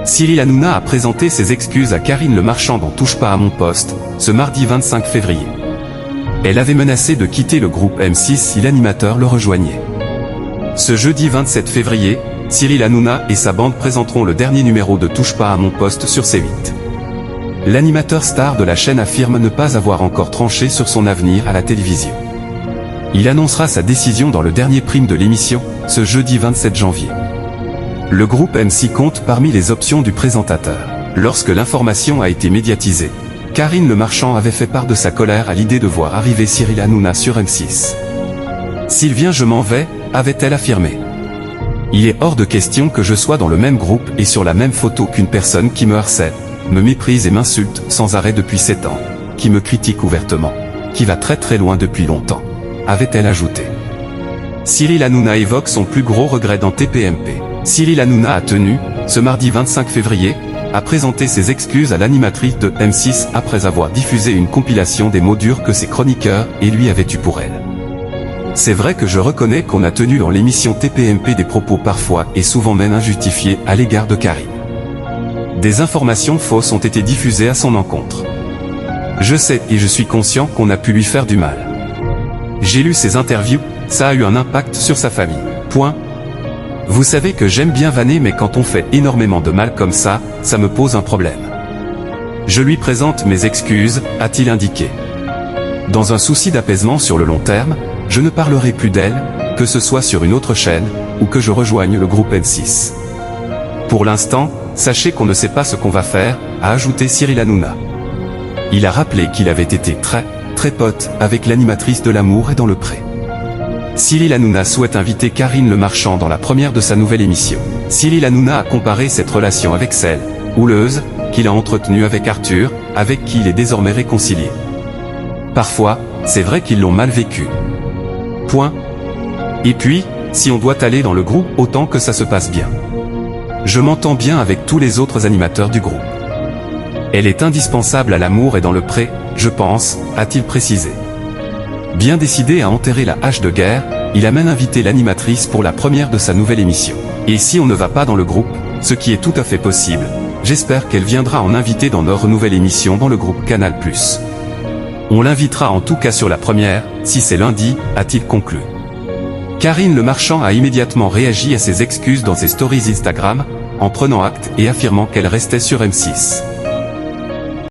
Cyril Hanouna a présenté ses excuses à Karine Le Marchand dans Touche pas à mon poste, ce mardi 25 février. Elle avait menacé de quitter le groupe M6 si l'animateur le rejoignait. Ce jeudi 27 février, Cyril Hanouna et sa bande présenteront le dernier numéro de Touche pas à mon poste sur C8. L'animateur star de la chaîne affirme ne pas avoir encore tranché sur son avenir à la télévision. Il annoncera sa décision dans le dernier prime de l'émission, ce jeudi 27 janvier. Le groupe M6 compte parmi les options du présentateur. Lorsque l'information a été médiatisée, Karine Le Marchand avait fait part de sa colère à l'idée de voir arriver Cyril Hanouna sur M6. « S'il vient, je m'en vais », avait-elle affirmé. « Il est hors de question que je sois dans le même groupe et sur la même photo qu'une personne qui me harcèle, me méprise et m'insulte sans arrêt depuis 7 ans, qui me critique ouvertement, qui va très très loin depuis longtemps », avait-elle ajouté. Cyril Hanouna évoque son plus gros regret dans TPMP. Cyril Hanouna a tenu, ce mardi 25 février, à présenter ses excuses à l'animatrice de M6 après avoir diffusé une compilation des mots durs que ses chroniqueurs et lui avaient eus pour elle. C'est vrai que je reconnais qu'on a tenu dans l'émission TPMP des propos parfois et souvent même injustifiés à l'égard de Karine. Des informations fausses ont été diffusées à son encontre. Je sais et je suis conscient qu'on a pu lui faire du mal. J'ai lu ses interviews, ça a eu un impact sur sa famille. Point. Vous savez que j'aime bien vanner, mais quand on fait énormément de mal comme ça me pose un problème. Je lui présente mes excuses, a-t-il indiqué. Dans un souci d'apaisement sur le long terme, je ne parlerai plus d'elle, que ce soit sur une autre chaîne, ou que je rejoigne le groupe M6. Pour l'instant, sachez qu'on ne sait pas ce qu'on va faire, a ajouté Cyril Hanouna. Il a rappelé qu'il avait été très pote avec l'animatrice de L'amour est dans le pré. Cyril Hanouna souhaite inviter Karine Le Marchand dans la première de sa nouvelle émission. Cyril Hanouna a comparé cette relation avec celle, houleuse, qu'il a entretenue avec Arthur, avec qui il est désormais réconcilié. Parfois, c'est vrai qu'ils l'ont mal vécu. Point. Et puis, si on doit aller dans le groupe, autant que ça se passe bien. Je m'entends bien avec tous les autres animateurs du groupe. Elle est indispensable à L'amour est dans le pré, je pense, a-t-il précisé. Bien décidé à enterrer la hache de guerre, il a même invité l'animatrice pour la première de sa nouvelle émission. Et si on ne va pas dans le groupe, ce qui est tout à fait possible, j'espère qu'elle viendra en inviter dans leur nouvelle émission dans le groupe Canal+. On l'invitera en tout cas sur la première, si c'est lundi, a-t-il conclu. Karine Le Marchand a immédiatement réagi à ses excuses dans ses stories Instagram, en prenant acte et affirmant qu'elle restait sur M6.